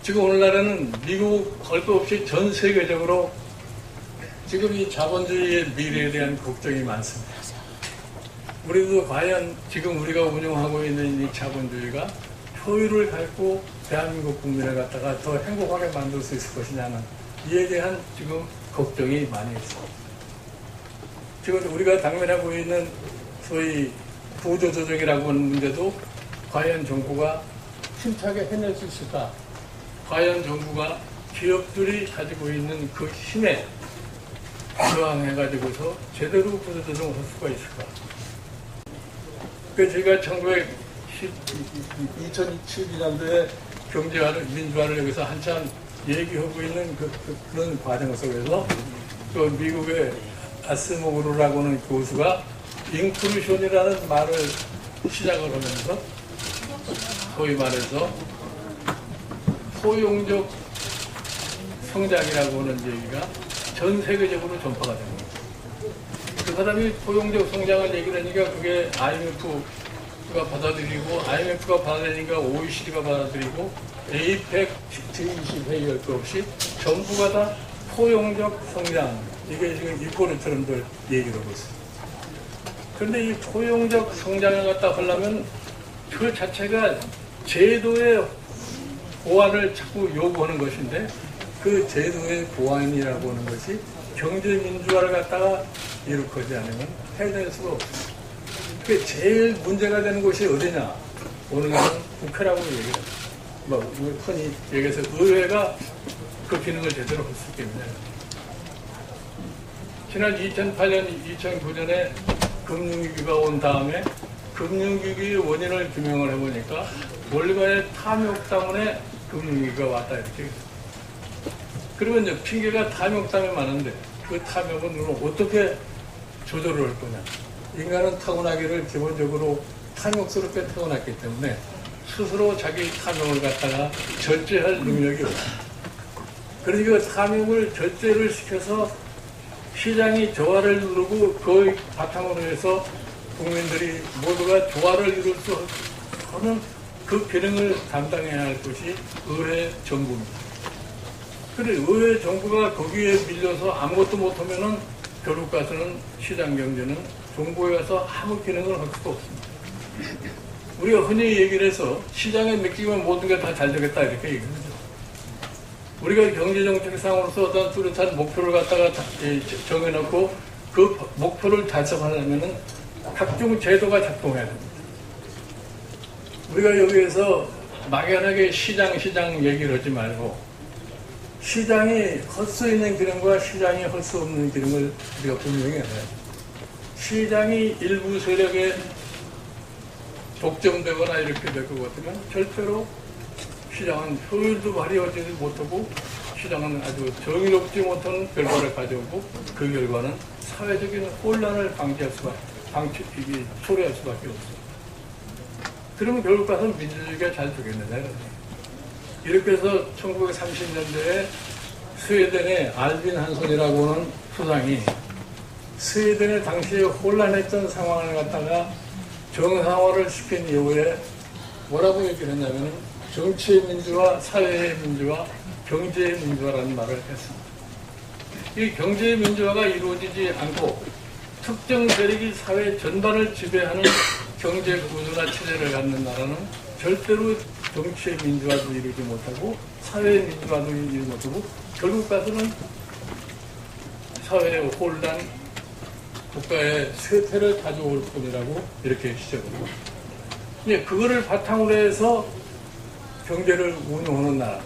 지금 오늘날에는 미국 할 것 없이 전 세계적으로 지금 이 자본주의의 미래에 대한 걱정이 많습니다. 우리도 과연 지금 우리가 운영하고 있는 이 자본주의가 효율을 갖고 대한민국 국민을 갖다가 더 행복하게 만들 수 있을 것이냐는 이에 대한 지금 걱정이 많이 있습니다. 지금 우리가 당면하고 있는 소위 구조조정이라고 하는 문제도 과연 정부가 힘차게 해낼 수 있을까? 과연 정부가 기업들이 가지고 있는 그 힘에 저항해가지고서 제대로 구조조정을 할 수가 있을까? 그 제가 2012년도에 경제화를, 민주화를 여기서 한참 얘기하고 있는 그런 과정 속에서 그 미국의 아스모그루라고 하는 교수가 인클루션이라는 말을 시작을 하면서 소위 말해서 포용적 성장이라고 하는 얘기가 전 세계적으로 전파가 됩니다. 그 사람이 포용적 성장을 얘기를 하니까 그게 IMF가 받아들이고 IMF가 받아들이니까 OECD가 받아들이고 APEC G20 회의할 것 없이 전부가 다 포용적 성장, 이게 지금 이코노미스트들 얘기를 하고 있습니다. 그런데 이 포용적 성장을 갖다 하려면 그 자체가 제도의 보완을 자꾸 요구하는 것인데 그 제도의 보완이라고 하는 것이 경제민주화를 갖다가 이룩하지 않으면 해낼 수가 없습니다. 그게 제일 문제가 되는 곳이 어디냐? 오늘날은 국회라고 얘기해요. 흔히 얘기해서 의회가 그 기능을 제대로 할 수 있겠느냐. 지난 2008년, 2009년에 금융위기가 온 다음에 금융위기의 원인을 규명을 해보니까 월가의 탐욕 때문에 금융위기가 왔다 이렇게. 그러면 이제 핑계가 탐욕 때문에 많은데 그 탐욕은 어떻게 조절을 할 거냐. 인간은 타고나기를 기본적으로 탐욕스럽게 태어났기 때문에 스스로 자기 탐욕을 갖다가 절제할 능력이 없습니다. 그러니까 그 탐욕을 절제를 시켜서 시장이 조화를 이루고 그 바탕으로 해서 국민들이 모두가 조화를 이룰 수 있는 그 기능을 담당해야 할 것이 의회 정부입니다. 그런데 의회 정부가 거기에 밀려서 아무것도 못하면은 결국 가서는 시장 경제는 정부에 가서 아무 기능을 할 수가 없습니다. 우리가 흔히 얘기를 해서 시장에 맡기면 모든 게 다 잘 되겠다 이렇게 얘기합니다. 우리가 경제정책상으로서 어떤 뚜렷한 목표를 갖다가 정해놓고 그 목표를 달성하려면은 각종 제도가 작동해야 됩니다. 우리가 여기에서 막연하게 시장 얘기를 하지 말고 시장이 할 수 있는 기능과 시장이 할 수 없는 기능을 우리가 분명히 해야 돼요. 시장이 일부 세력에 독점되거나 이렇게 될 것 같으면 절대로 시장은 효율도 발휘하지 못하고 시장은 아주 정의롭지 못한 결과를 가져오고 그 결과는 사회적인 혼란을 초래할 수밖에 없어요. 그러면 결국 가서 민주주의가 잘 되겠느냐. 이렇게 해서 1930년대에 스웨덴의 알빈 한손이라고 하는 수상이 스웨덴의 당시에 혼란했던 상황을 갖다가 정상화를 시킨 이후에 뭐라고 얘기를 했냐면 정치의 민주화, 사회의 민주화, 경제의 민주화라는 말을 했습니다. 이 경제의 민주화가 이루어지지 않고 특정 세력이 사회 전반을 지배하는 경제 구조나 체제를 갖는 나라는 절대로 정치의 민주화도 이루지 못하고 사회의 민주화도 이루지 못하고 결국 가서는 사회의 혼란, 국가의 쇠퇴를 가져올 뿐이라고 이렇게 시작합니다. 그거를 바탕으로 해서 경제를 운영하는 나라.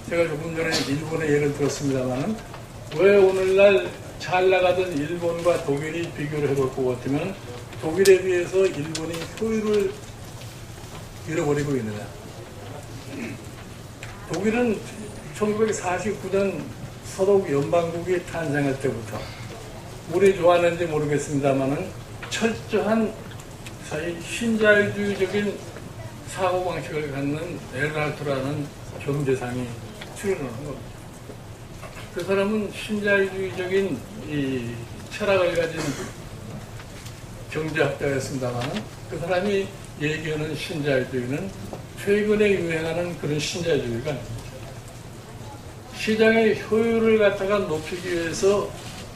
제가 조금 전에 일본의 예를 들었습니다만은 왜 오늘날 잘 나가던 일본과 독일이 비교를 해볼 것 같으면 독일에 비해서 일본이 효율을 잃어버리고 있느냐. 독일은 1949년 서독 연방국이 탄생할 때부터 우리 좋아하는지 모르겠습니다만은 철저한 신자유주의적인 사고방식을 갖는 에르하르트라는 경제상이 출연을 한 겁니다. 그 사람은 신자유주의적인 이 철학을 가진 경제학자였습니다만 그 사람이 얘기하는 신자유주의는 최근에 유행하는 그런 신자유주의가 아닙니다. 시장의 효율을 갖다가 높이기 위해서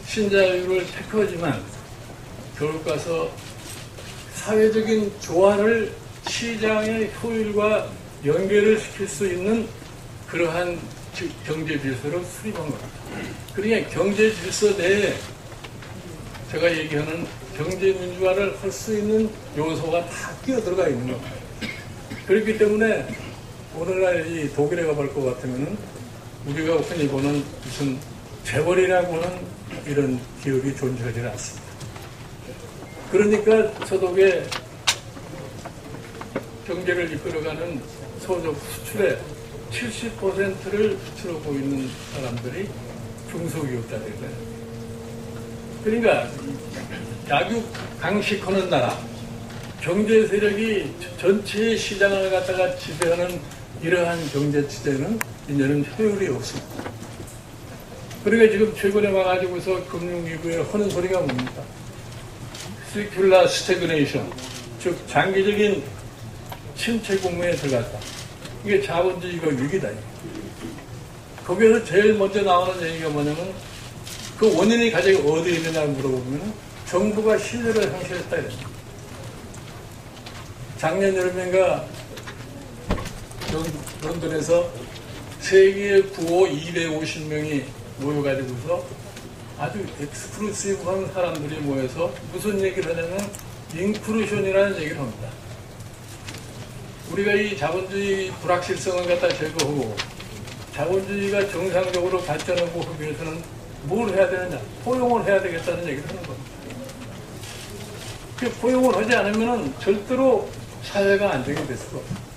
신자유를 택하지만 결국 가서 사회적인 조화를 시장의 효율과 연결을 시킬 수 있는 그러한 경제 질서를 수립한 겁니다. 그러니까 경제 질서 내에 제가 얘기하는 경제 민주화를 할 수 있는 요소가 다 끼어들어가 있는 겁니다. 그렇기 때문에 오늘날 이 독일에 가볼 것 같으면은 우리가 흔히 보는 무슨 재벌이라고 하는 이런 기업이 존재하지 않습니다. 그러니까 서독의 경제를 이끌어가는 소득 수출의 70%를 수출하고 있는 사람들이 중소기업자들이에요. 그러니까 약육 강식하는 나라, 경제 세력이 전체 시장을 갖다가 지배하는 이러한 경제 체제는 이제는 효율이 없습니다. 그러니까 지금 최근에 와가지고서 금융위기에 하는 소리가 뭡니까? 시큘라 스태그네이션, 즉 장기적인 침체 국면에 들어갔다. 이게 자본주의가 위기다. 거기에서 제일 먼저 나오는 얘기가 뭐냐면 그 원인이 가장 어디에 있느냐고 물어보면 정부가 신뢰를 상실했다 이랬습니다. 작년 여름인가 런던에서 세계 구호 250명이 모여가지고서 아주 엑스클루시브한 사람들이 모여서 무슨 얘기를 하냐면 인클루션이라는 얘기를 합니다. 우리가 이 자본주의 불확실성을 갖다 제거하고 자본주의가 정상적으로 발전하고 하기 위해서는 뭘 해야 되느냐? 포용을 해야 되겠다는 얘기를 하는 겁니다. 그 포용을 하지 않으면 절대로 사회가 안정이 될 수가 없습니다.